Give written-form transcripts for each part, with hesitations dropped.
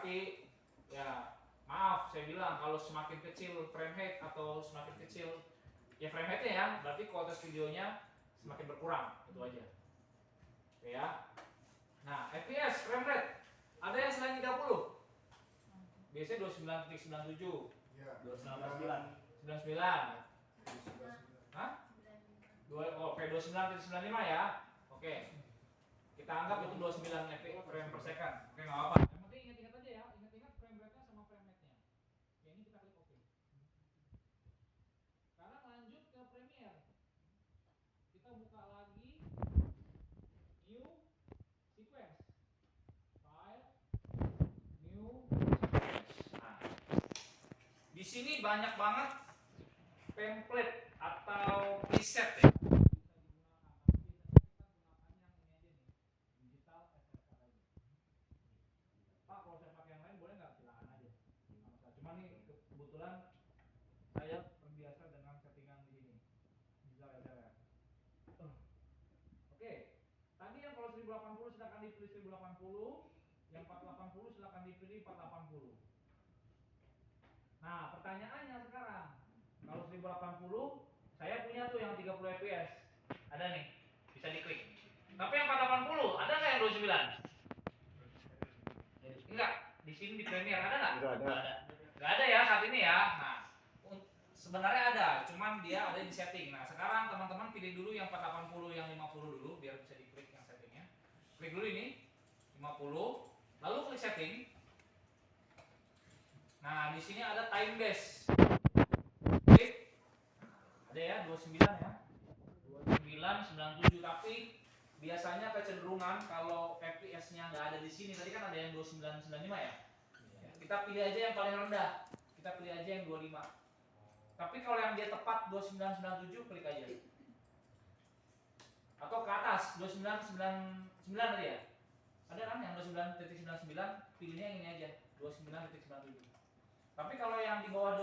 Tapi ya maaf saya bilang kalau semakin kecil frame rate atau semakin kecil ya frame rate-nya ya, berarti kualitas videonya semakin berkurang, itu aja. Oke ya. Nah, FPS frame rate ada yang selain 30? Biasanya 29.97. Iya. 99. Hah? Oke, 29.95 ya. Oke. Kita anggap itu 29 frame per second. Oke, nggak apa-apa. Yang penting ingat-ingat aja ya. Ingat-ingat frame rate-nya sama frame rate-nya. Oke, ini kita klik oke. Sekarang lanjut ke Premiere. Kita buka lagi new sequence. File, new sequence. Nah, di sini banyak banget template atau preset ya. Pak, kalau saya pakai yang lain boleh nggak? Silakan aja. Cuma nih kebetulan saya terbiasa dengan settingan di sini. Digital SLR. Oke. Tadi yang kalau 1080 silakan dipilih 1080, yang 480 silakan dipilih 480. Nah, pertanyaannya sekarang, kalau 1080 saya punya tuh yang 30 fps. Ada nih, bisa diklik. Tapi yang 480 ada nggak yang 29? Enggak, di sini di Premiere ada nggak? Enggak ada. Nggak ada ya saat ini ya. Nah, sebenarnya ada, cuman dia ada di setting. Nah, sekarang teman-teman pilih dulu yang 480, yang 50 dulu, biar bisa diklik yang settingnya. Klik dulu ini 50, lalu klik setting. Nah, di sini ada time base. Klik. Ada ya 29 ya. 2997, tapi biasanya kecenderungan kalau FPS-nya nggak ada di sini. Tadi kan ada yang 2995 ya. Kita pilih aja yang paling rendah. Kita pilih aja yang 25. Tapi kalau yang dia tepat 2997 klik aja. Atau ke atas 2999 tadi ya. Ada kan yang 29.99, pilihnya yang ini aja 29.97. Tapi kalau yang di bawah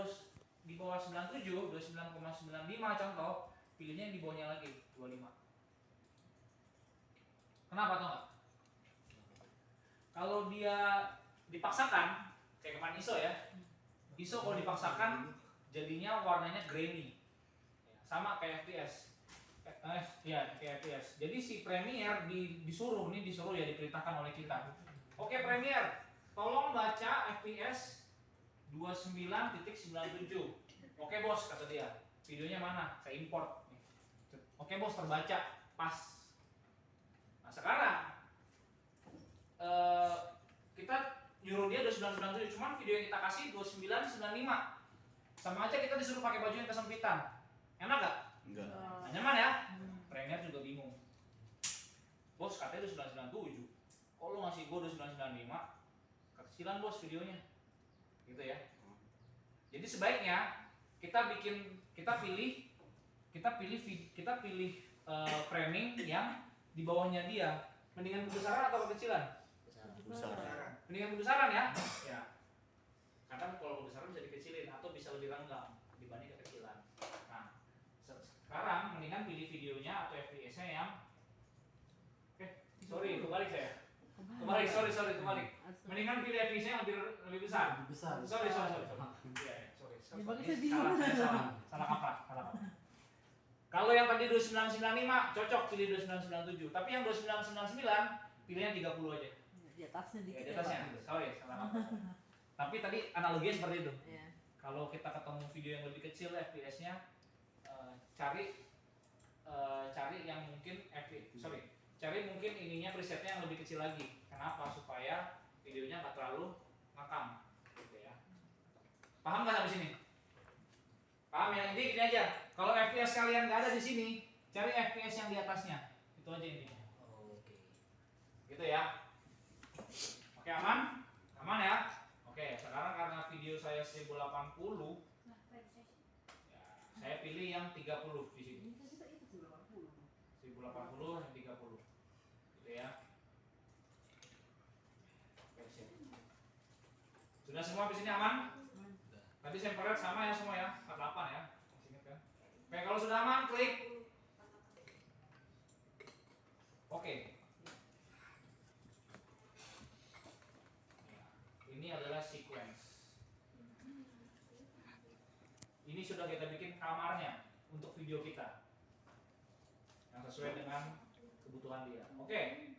97, 29,95 contoh, pilihnya yang di bawahnya lagi 25. Kenapa tau nggak? Kalau dia dipaksakan, kayak kemarin ISO ya. ISO kalau dipaksakan jadinya warnanya grainy. Sama kayak FPS. Ya, kayak FPS. Jadi si Premiere disuruh ya, diperintahkan oleh kita. Oke, Premiere, tolong baca FPS 29.97. Oke bos, kata dia. Videonya mana? Saya import. Oke bos, terbaca. Pas. Nah sekarang kita nyuruh dia 2997, cuman video yang kita kasih 2995. Sama aja kita disuruh pakai baju yang kesempitan. Enak gak? Enggak. Nah, nyaman ya? Premiere juga bingung. Bos katanya 2997. Kok lu ngasih gua 2995? Kekecilan bos videonya. Gitu ya. Jadi sebaiknya kita pilih framing yang di bawahnya dia. Mendingan kebesaran atau kekecilan? Besar. Mendingan kebesaran ya? Ya. Karena kalau kebesaran bisa dikecilin atau bisa lebih renggang dibanding kekecilan. Nah, sekarang mendingan pilih videonya atau FPS-nya yang kebalik saya. Kebalik. Mendingan pilih FPS-nya yang lebih besar. Sorry. Salah kaprah. Kalau yang tadi 2995 cocok pilih 2997, tapi yang 2999 pilih yang 30 aja. Di atasnya dikit. Di atasnya. Sorry, salah kaprah. Tapi tadi analoginya seperti itu. Iya. Kalau kita ketemu video yang lebih kecil FPS-nya, cari yang mungkin cari mungkin ininya presetnya yang lebih kecil lagi. Kenapa? Supaya videonya nggak terlalu ngakam, gitu ya. Paham nggak sampai sini? Paham ya? Ini gini aja. Kalau FPS kalian nggak ada di sini, cari FPS yang di atasnya. Itu aja intinya. Oke. Gitu ya. Oke, aman? Aman ya? Oke, sekarang karena video saya 1080, ya, saya pilih yang 30 di sini. 1080 yang 30. Gitu ya. Oke, siap. Sudah semua di sini aman? Tadi sampel sama ya semua ya, 48 ya. Masih ingat kan? Oke, kalau sudah aman klik. Oke. Ini Ini adalah sequence. Ini sudah kita bikin kamarnya untuk video kita yang sesuai dengan kebutuhan dia. Oke,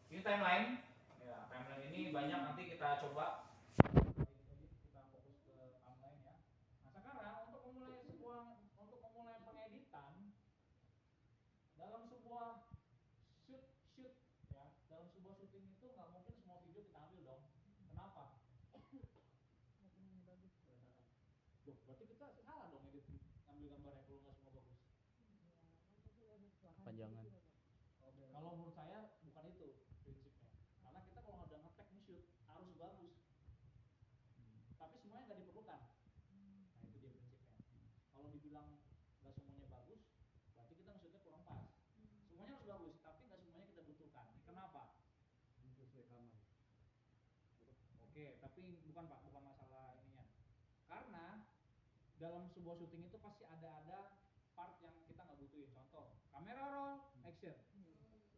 ini timeline. Ya, timeline ini banyak nanti kita coba. Kita fokus ke timeline ya. Nah sekarang untuk memulai pengeditan dalam sebuah shoot ya, dalam sebuah syuting itu nggak mungkin semua video kita ambil dong. Kenapa? Loh, berarti kita salah dong edit ngambil gambarnya kalau nggak semua bagus. Panjangan. Kalau menurut saya bukan itu prinsipnya. Karena kita kalau udah nge-tag nge-shoot harus bagus. Tapi semuanya nggak diperlukan. Nah itu dia prinsipnya. Kalau dibilang nggak semuanya bagus, berarti kita nge-shootnya kurang pas. Semuanya harus bagus, tapi nggak semuanya kita butuhkan. Kenapa? Oke, tapi bukan Pak, bukan masalah ininya. Karena dalam sebuah syuting itu pasti ada part yang kita nggak butuhin. Contoh, kamera roll, action.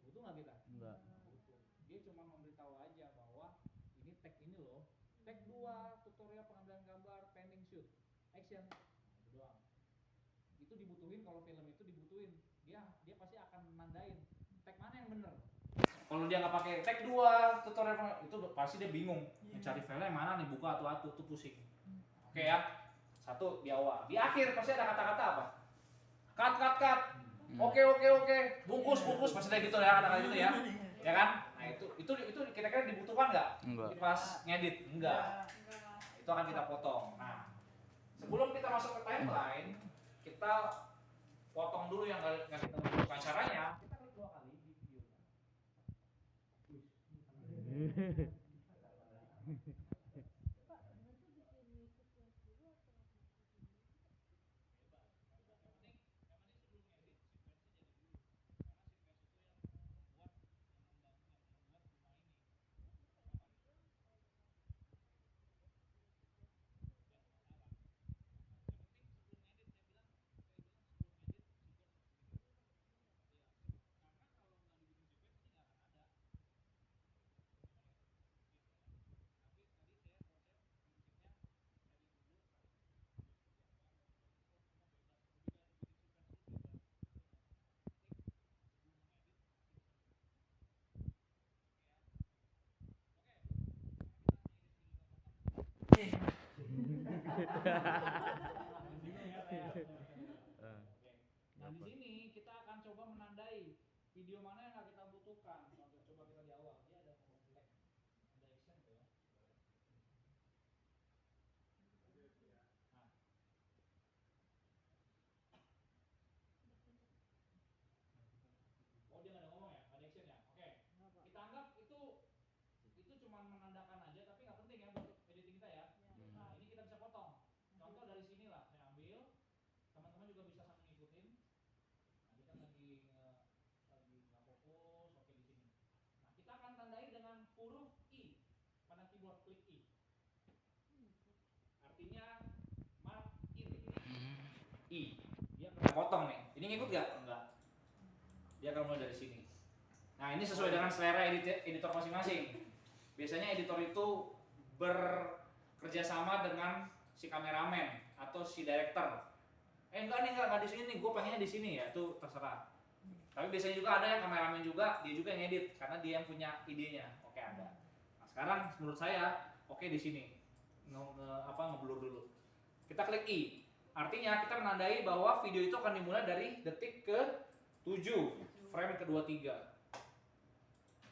Butuh nggak kita? Enggak. Butuh. Dia cuma memberitahu aja bahwa ini tag ini loh. Tag 2, tutorial pengambilan gambar, pending shoot, action. Nah, itu doang. Itu dibutuhin kalau film itu dibutuhin. Dia pasti akan nandain tag mana yang bener. Kalau dia nggak pakai tag 2, tutorial itu pasti dia bingung. Mencari file yang mana nih, buka atau tuh pusing. Oke ya. Satu di awal. Di akhir pasti ada kata-kata apa? Cut. Oke. Bungkus pasti ada gitu ya, kata-kata gitu ya. Ya kan? Nah, itu kira-kira dibutuhkan nggak? Enggak. Pas ngedit? Enggak. Itu akan kita potong. Nah, sebelum kita masuk ke timeline, kita potong dulu yang nggak kita butuhkan. Caranya kita klik 2 kali di videonya. Nah di sini kita akan coba menandai video mana yang nggak kita butuhkan. Contoh, coba kita di awal, dia ada komplek, ada action tuh ya. Nah, oh dia nggak ada ngomong ya, nggak ada action ya. Oke, kita anggap itu cuma menandakan aja, tapi nggak penting ya buat editing kita ya. Nah ini kita bisa potong. Contoh dari sini lah, saya ambil. Teman-teman juga bisa sambil ngikutin. Nah dia kan lagi nggak fokus. Oke di sini. Nah kita akan tandai dengan huruf I pada keyboard, klik I. Artinya mark in. I. Dia akan potong nih. Ini ngikut nggak? Enggak. Dia akan mulai dari sini. Nah ini sesuai dengan selera editor masing-masing. Biasanya editor itu bekerja sama dengan si kameramen atau si director. Enggak di sini nih, gue pengennya di sini ya, itu terserah. Tapi biasanya juga ada yang kameramen juga, dia juga yang edit karena dia yang punya idenya. Oke ada. Nah sekarang menurut saya oke di sini ngeblur dulu. Kita klik I. Artinya kita menandai bahwa video itu akan dimulai dari detik ke-7, frame ke-23.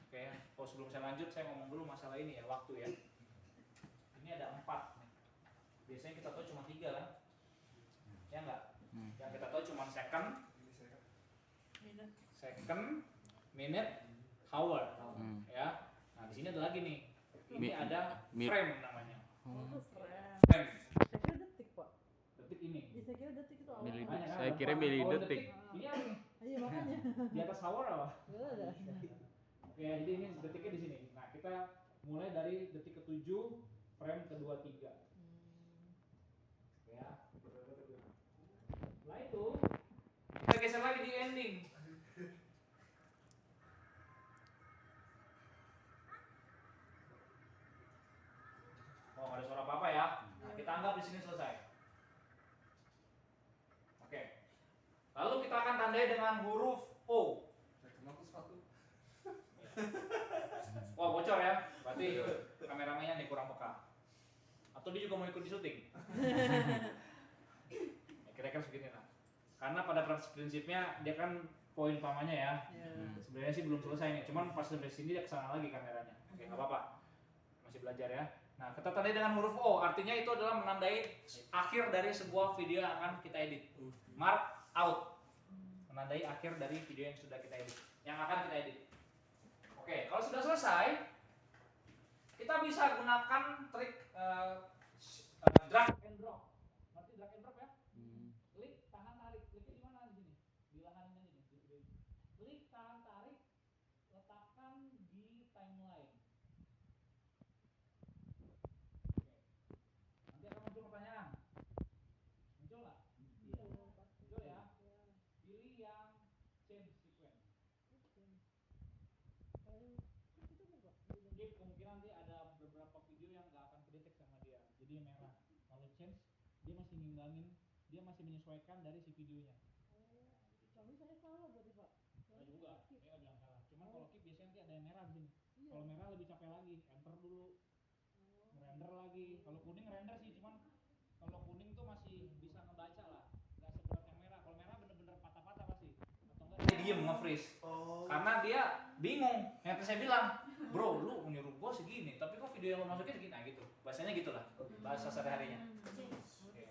Oke, kalau sebelum saya lanjut saya ngomong dulu masalah ini ya, waktu ya. Ini ada 4. Biasanya kita tahu cuma 3 kan? Ya enggak? Yang kita tahu cuma second, minute, hour. Ya. Nah, di sini ada lagi nih. Ini ada frame namanya. Frame. Saya kira detik, Pak. Detik ini. Saya kira detik itu awal. Saya kira milidetik. Ini apa nih? Iya makanya. Di atas hour apa? Enggak ada. Oke, jadi ini detiknya di sini. Nah, kita mulai dari detik ke-7, frame ke-23. Ya. Setelah itu kita geser lagi di ending. anggap di sini selesai. Oke. Lalu kita akan tandai dengan huruf O. Wah, bocor ya. Berarti kameramennya nih kurang peka. Atau dia juga mau ikut di syuting. Ya, kira-kira segini lah. Karena pada prinsipnya dia kan poin utamanya ya. Sebenarnya sih belum selesai nih. Cuman pas sampai sini dia kesana lagi kameranya. Oke, nggak apa-apa. Masih belajar ya. Nah, kita tandai dengan huruf O. Artinya itu adalah menandai akhir dari sebuah video yang akan kita edit. Mark out. Menandai akhir dari video yang sudah kita edit. Yang akan kita edit. Oke, kalau sudah selesai, kita bisa gunakan trik drag and drop. Ngerti drag and drop ya? Klik, tahan, tarik. Kliknya di mana di sini? Di lahan ini nih. Klik, tahan, tarik, letakkan di timeline. Oke. Nanti akan muncul pertanyaan. Muncul nggak? Muncul ya. Pilih yang change sequence. Jadi kemungkinan nanti ada beberapa video yang nggak akan kedetek sama dia, jadi merah. Kalau change, dia masih ngimbangin, dia masih menyesuaikan dari si videonya. Tapi saya salah berarti Pak. Saya juga, saya nggak bilang salah. Cuman kalau keep biasanya nanti ada yang merah di sini. Kalau merah lebih capek lagi, enter dulu, render lagi. Kalau kuning render sih, cuman kalau kuning tuh masih bisa ngebaca lah, nggak seberat yang merah. Kalau merah bener-bener patah-patah pasti. Atau enggak dia diem nge-freeze. Karena dia bingung. Yang saya bilang, bro, lu menyuruh gua segini, tapi kok video yang lo masukin segini, nah gitu. Bahasanya gitulah, bahasa sehari-harinya.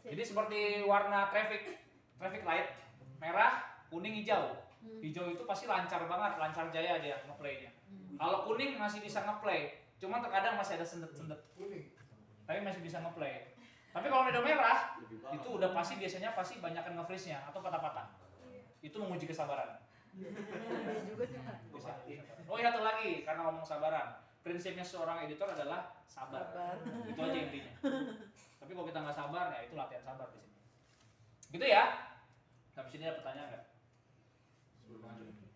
Jadi seperti warna traffic light, merah, kuning, hijau. Hijau itu pasti lancar banget, lancar jaya dia ngeplaynya. Kalau kuning masih bisa ngeplay, cuman terkadang masih ada sendet-sendet. Tapi masih bisa ngeplay. Tapi kalau udah merah, itu udah pasti biasanya pasti banyakan nge-freeze-nya atau patah-patah. Itu menguji kesabaran. juga sih Pak. Bisa. Oh ya, satu lagi karena ngomong sabaran. Prinsipnya seorang editor adalah sabar. Itu aja intinya. Tapi kalau kita nggak sabar ya itu latihan sabar di sini. Gitu ya. Habis ini ada pertanyaan nggak?